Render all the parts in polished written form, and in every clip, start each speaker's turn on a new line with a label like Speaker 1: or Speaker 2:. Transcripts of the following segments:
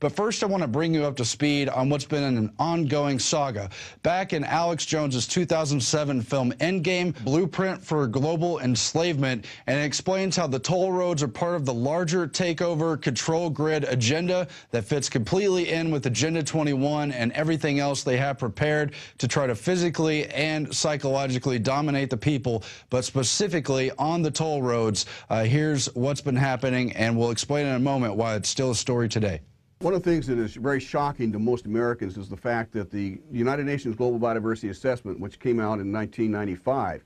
Speaker 1: But first, I want to bring you up to speed on what's been an ongoing saga. Back in Alex Jones's 2007 film Endgame, Blueprint for Global Enslavement, and it explains how the toll roads are part of the larger takeover control grid agenda that fits completely in with Agenda 21 and everything else they have prepared to try to physically and psychologically dominate the people, but specifically on the toll roads. Here's what's been happening, and we'll explain in a moment why it's still a story today.
Speaker 2: One of the things that is very shocking to most Americans is the fact that the United Nations Global Biodiversity Assessment, which came out in 1995,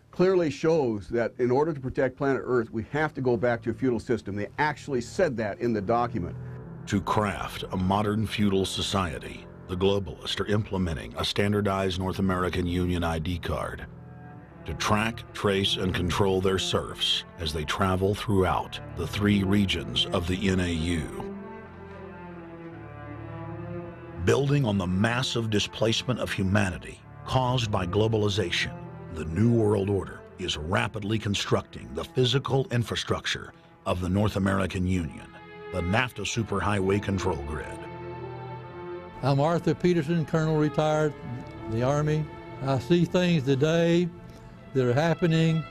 Speaker 2: clearly shows that in order to protect planet Earth, we have to go back to a feudal system. They actually said that in the document.
Speaker 3: To craft a modern feudal society, the globalists are implementing a standardized North American Union ID card to track, trace, and control their serfs as they travel throughout the 3 regions of the NAU. Building on the massive displacement of humanity caused by globalization, the New World Order is rapidly constructing the physical infrastructure of the North American Union, the NAFTA Superhighway control grid.
Speaker 4: I'm Arthur Peterson, Colonel retired, the Army. I see things today that are happening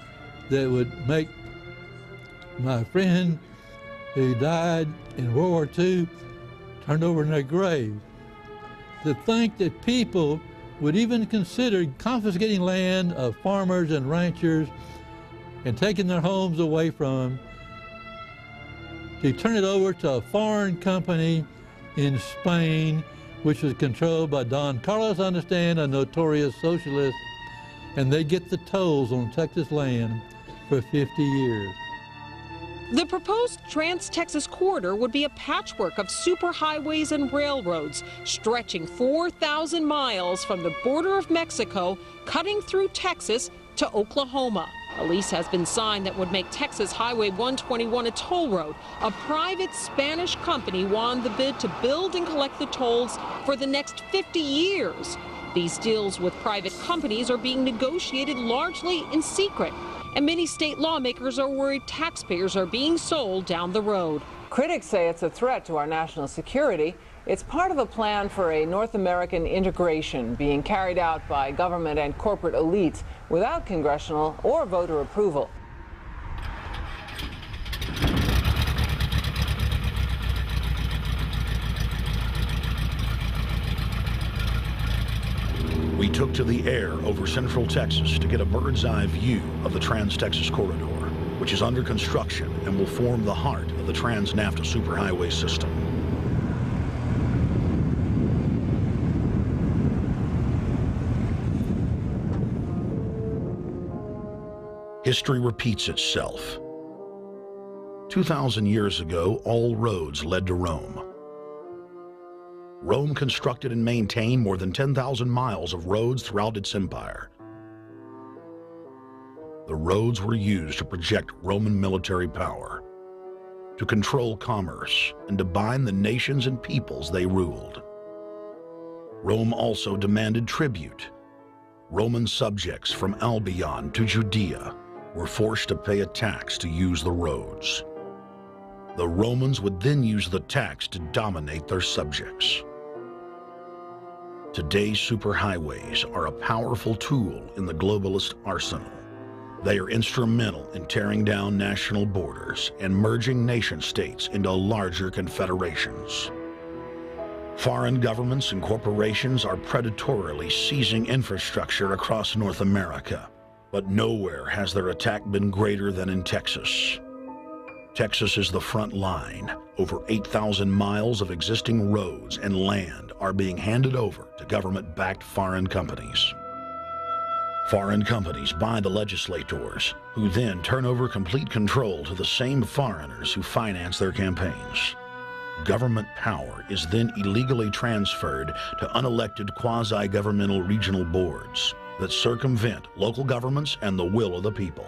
Speaker 4: that would make my friend who died in World War II turn over in their grave. To think that people would even consider confiscating land of farmers and ranchers and taking their homes away from them to turn it over to a foreign company in Spain, which was controlled by Don Carlos, I understand, a notorious socialist, and they get the tolls on Texas land for 50 years.
Speaker 5: The proposed Trans-Texas corridor would be a patchwork of superhighways and railroads stretching 4,000 miles from the border of Mexico, cutting through Texas to Oklahoma. A lease has been signed that would make Texas Highway 121 a toll road. A private Spanish company won the bid to build and collect the tolls for the next 50 years. These deals with private companies are being negotiated largely in secret, and many state lawmakers are worried taxpayers are being sold down the road.
Speaker 6: Critics say it's a threat to our national security. It's part of a plan for a North American integration being carried out by government and corporate elites without congressional or voter approval.
Speaker 3: We took to the air over central Texas to get a bird's eye view of the Trans-Texas Corridor, which is under construction and will form the heart of the Trans-NAFTA Superhighway system. History repeats itself. 2,000 years ago, all roads led to Rome. Rome constructed and maintained more than 10,000 miles of roads throughout its empire. The roads were used to project Roman military power, to control commerce, and to bind the nations and peoples they ruled. Rome also demanded tribute. Roman subjects from Albion to Judea were forced to pay a tax to use the roads. The Romans would then use the tax to dominate their subjects. Today's superhighways are a powerful tool in the globalist arsenal. They are instrumental in tearing down national borders and merging nation-states into larger confederations. Foreign governments and corporations are predatorily seizing infrastructure across North America, but nowhere has their attack been greater than in Texas. Texas is the front line. Over 8,000 miles of existing roads and land are being handed over to government-backed foreign companies. Foreign companies buy the legislators, who then turn over complete control to the same foreigners who finance their campaigns. Government power is then illegally transferred to unelected quasi-governmental regional boards that circumvent local governments and the will of the people.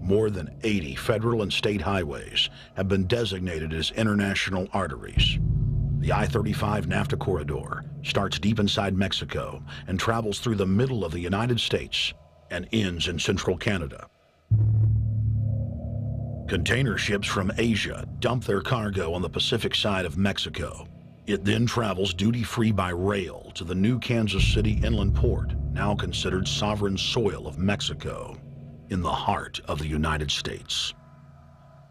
Speaker 3: More than 80 federal and state highways have been designated as international arteries. The I-35 NAFTA corridor starts deep inside Mexico and travels through the middle of the United States and ends in central Canada. Container ships from Asia dump their cargo on the Pacific side of Mexico. It then travels duty-free by rail to the new Kansas City inland port, now considered sovereign soil of Mexico, in the heart of the United States.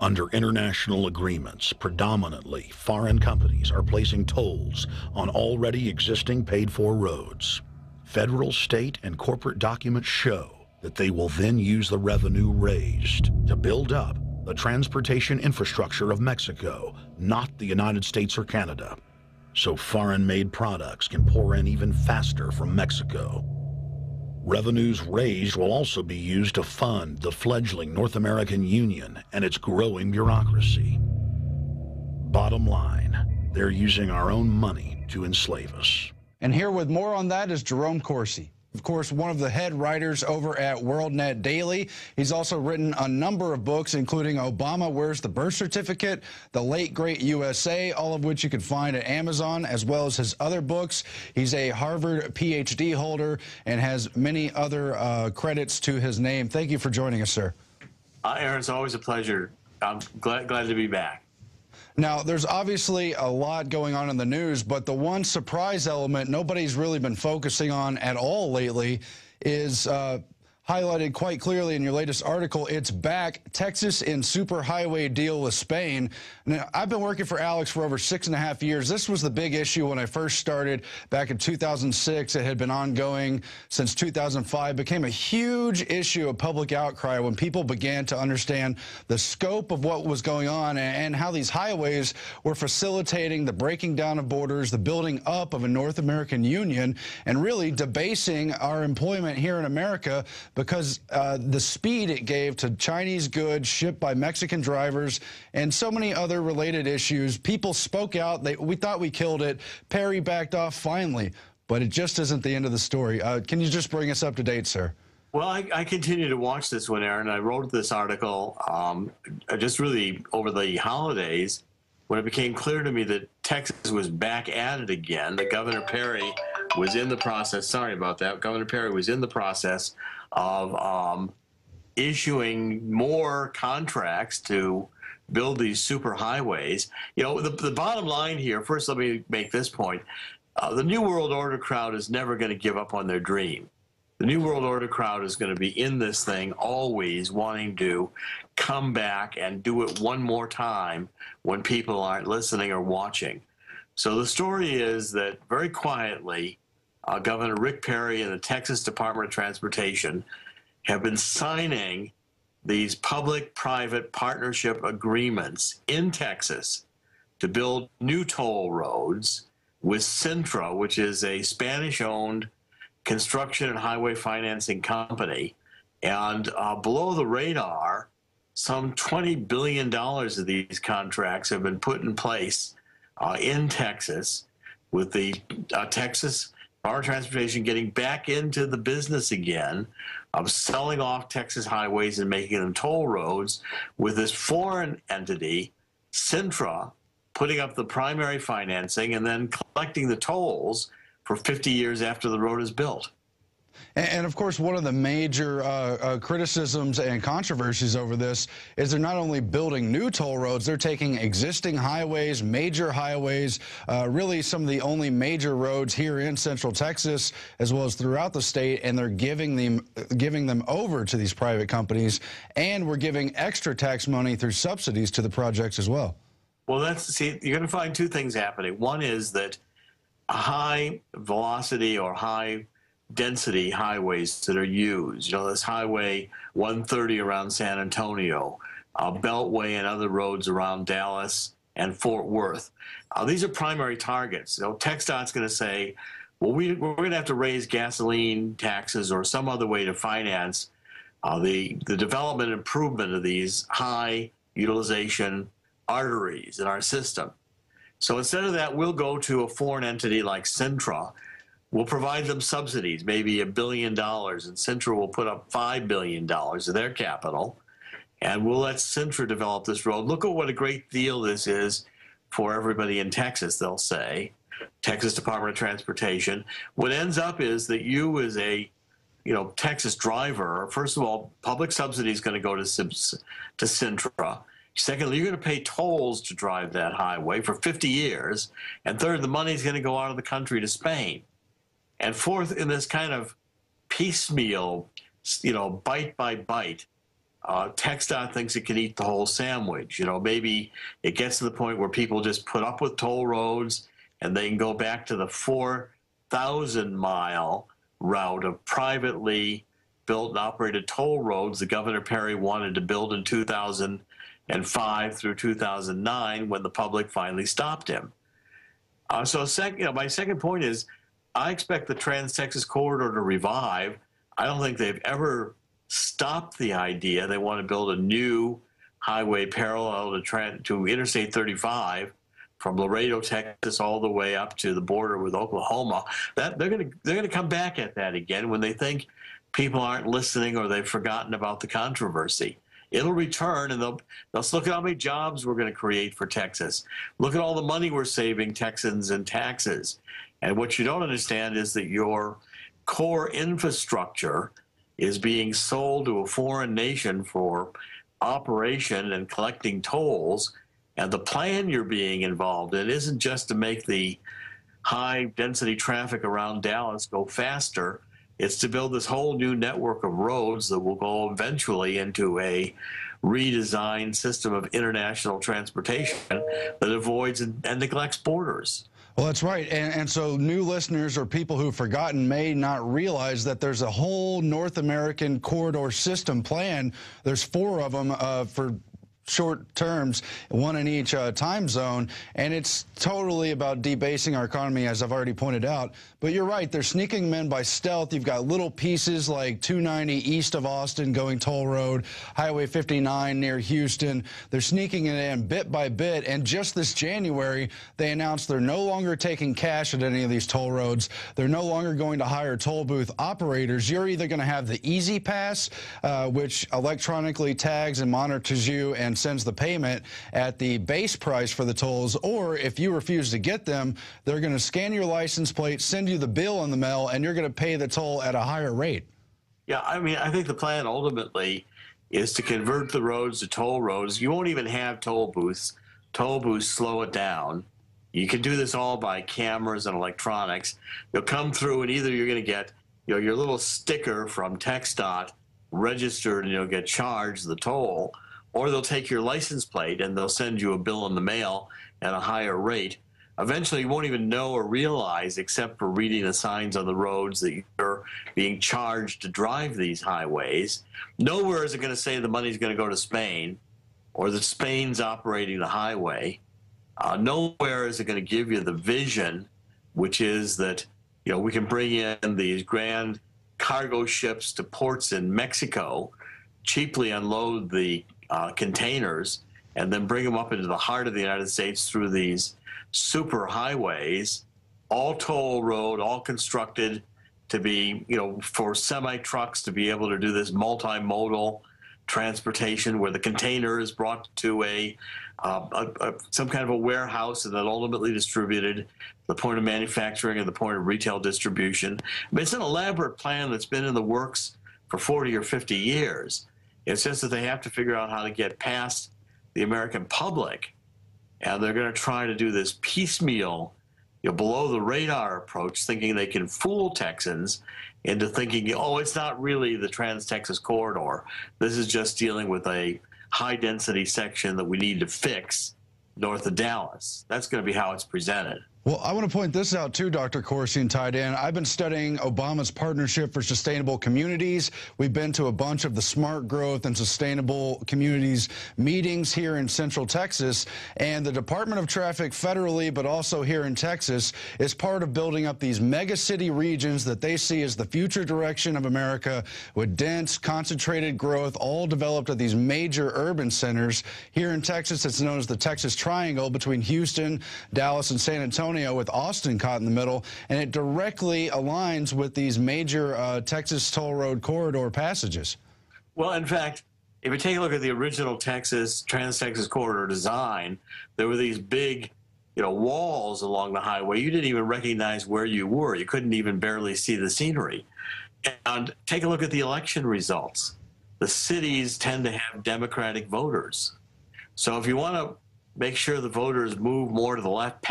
Speaker 3: Under international agreements, predominantly foreign companies are placing tolls on already existing paid-for roads. Federal, state, and corporate documents show that they will then use the revenue raised to build up the transportation infrastructure of Mexico, not the United States or Canada, so foreign-made products can pour in even faster from Mexico. Revenues raised will also be used to fund the fledgling North American Union and its growing bureaucracy. Bottom line, they're using our own money to enslave us.
Speaker 1: And here with more on that is Jerome Corsi. Of course, one of the head writers over at WorldNet Daily. He's also written a number of books, including Obama, Where's the Birth Certificate? The Late Great USA, all of which you can find at Amazon, as well as his other books. He's a Harvard PhD holder and has many other credits to his name. Thank you for joining us, sir.
Speaker 7: Aaron, it's always a pleasure. I'm glad to be back.
Speaker 1: Now, there's obviously a lot going on in the news, but the one surprise element nobody's really been focusing on at all lately is highlighted quite clearly in your latest article. It's back, Texas in superhighway deal with Spain. Now, I've been working for Alex for over 6.5 years. This was the big issue when I first started back in 2006. It had been ongoing since 2005. Became a huge issue of public outcry when people began to understand the scope of what was going on and how these highways were facilitating the breaking down of borders, the building up of a North American Union, and really debasing our employment here in America, because the speed it gave to Chinese goods shipped by Mexican drivers and so many other related issues. People spoke out. We thought we killed it. Perry backed off finally, but it just isn't the end of the story. Can you just bring us up to date, sir?
Speaker 7: Well, I continue to watch this one, Aaron. I wrote this article just really over the holidays when it became clear to me that Texas was back at it again, that Governor Perry was in the process. Sorry about that. Governor Perry was in the process of issuing more contracts to build these superhighways. You know, the bottom line here, first let me make this point. The New World Order crowd is never going to give up on their dream. The New World Order crowd is going to be in this thing always wanting to come back and do it one more time when people aren't listening or watching. So the story is that very quietly, Governor Rick Perry and the Texas Department of Transportation have been signing these public-private partnership agreements in Texas to build new toll roads with Cintra, which is a Spanish-owned construction and highway financing company. And below the radar, some $20 billion of these contracts have been put in place in Texas, with the Texas Department of Transportation getting back into the business again of selling off Texas highways and making them toll roads, with this foreign entity, Cintra, putting up the primary financing and then collecting the tolls for 50 years after the road is built.
Speaker 1: And of course, one of the major criticisms and controversies over this is they're not only building new toll roads, they're taking existing highways, major highways, really some of the only major roads here in Central Texas, as well as throughout the state, and they're giving them over to these private companies, and we're giving extra tax money through subsidies to the projects as well.
Speaker 7: Well, see, you're going to find two things happening. One is that high velocity or high density highways that are used, you know, this Highway 130 around San Antonio, Beltway and other roads around Dallas and Fort Worth. These are primary targets. So TxDOT's going to say, well, we're going to have to raise gasoline taxes or some other way to finance the development and improvement of these high utilization arteries in our system. So instead of that, we'll go to a foreign entity like Cintra. We'll provide them subsidies, maybe $1 billion, and Cintra will put up $5 billion of their capital, and we'll let Cintra develop this road. Look at what a great deal this is for everybody in Texas, they'll say, Texas Department of Transportation. What ends up is that you as a Texas driver, first of all, public subsidy is going to go to Sintra. Secondly, you're going to pay tolls to drive that highway for 50 years. And third, the money is going to go out of the country to Spain. And fourth, in this kind of piecemeal, bite by bite, TxDOT thinks it can eat the whole sandwich. Maybe it gets to the point where people just put up with toll roads and they can go back to the 4,000-mile route of privately built and operated toll roads that Governor Perry wanted to build in 2005 through 2009 when the public finally stopped him. My second point is I expect the Trans-Texas Corridor to revive. I don't think they've ever stopped the idea. They want to build a new highway parallel to Interstate 35 from Laredo, Texas, all the way up to the border with Oklahoma. That they're going to come back at that again when they think people aren't listening or they've forgotten about the controversy. It'll return, and they'll look at how many jobs we're going to create for Texas. Look at all the money we're saving Texans in taxes. And what you don't understand is that your core infrastructure is being sold to a foreign nation for operation and collecting tolls. And the plan you're being involved in isn't just to make the high-density traffic around Dallas go faster. It's to build this whole new network of roads that will go eventually into a redesigned system of international transportation that avoids and neglects borders.
Speaker 1: Well, that's right. And so new listeners or people who've forgotten may not realize that there's a whole North American corridor system plan. There's 4 of them for short terms, one in each time zone, and it's totally about debasing our economy, as I've already pointed out. But you're right, they're sneaking them in by stealth. You've got little pieces like 290 east of Austin going toll road, Highway 59 near Houston. They're sneaking it in bit by bit, and just this January, they announced they're no longer taking cash at any of these toll roads. They're no longer going to hire toll booth operators. You're either going to have the Easy Pass, which electronically tags and monitors you and sends the payment at the base price for the tolls, or if you refuse to get them, they're going to scan your license plate, send you the bill in the mail, and you're going to pay the toll at a higher rate.
Speaker 7: Yeah, I think the plan ultimately is to convert the roads to toll roads. You won't even have toll booths. Toll booths slow it down. You can do this all by cameras and electronics. You'll come through, and either you're going to get your little sticker from TxDOT registered, and you'll get charged the toll, or they'll take your license plate and they'll send you a bill in the mail at a higher rate. Eventually, you won't even know or realize, except for reading the signs on the roads, that you're being charged to drive these highways. Nowhere is it going to say the money's going to go to Spain or that Spain's operating the highway. Nowhere is it going to give you the vision, which is that we can bring in these grand cargo ships to ports in Mexico, cheaply unload the containers, and then bring them up into the heart of the United States through these superhighways, all toll road, all constructed to be, for semi-trucks to be able to do this multimodal transportation where the container is brought to some kind of a warehouse and then ultimately distributed to the point of manufacturing and the point of retail distribution. It's an elaborate plan that's been in the works for 40 or 50 years. It's just that they have to figure out how to get past the American public, and they're going to try to do this piecemeal, below the radar approach, thinking they can fool Texans into thinking, oh, it's not really the Trans-Texas Corridor. This is just dealing with a high-density section that we need to fix north of Dallas. That's going to be how it's presented.
Speaker 1: Well, I want to point this out, too, Dr. Corsi and tied in. I've been studying Obama's Partnership for Sustainable Communities. We've been to a bunch of the Smart Growth and Sustainable Communities meetings here in Central Texas. And the Department of Traffic federally, but also here in Texas, is part of building up these mega city regions that they see as the future direction of America, with dense, concentrated growth, all developed at these major urban centers. Here in Texas, it's known as the Texas Triangle between Houston, Dallas, and San Antonio, with Austin caught in the middle, and it directly aligns with these major Texas toll road corridor passages.
Speaker 7: Well, in fact, if you take a look at the original Trans-Texas Corridor design, there were these big, walls along the highway. You didn't even recognize where you were. You couldn't even barely see the scenery. And take a look at the election results. The cities tend to have Democratic voters. So if you want to make sure the voters move more to the left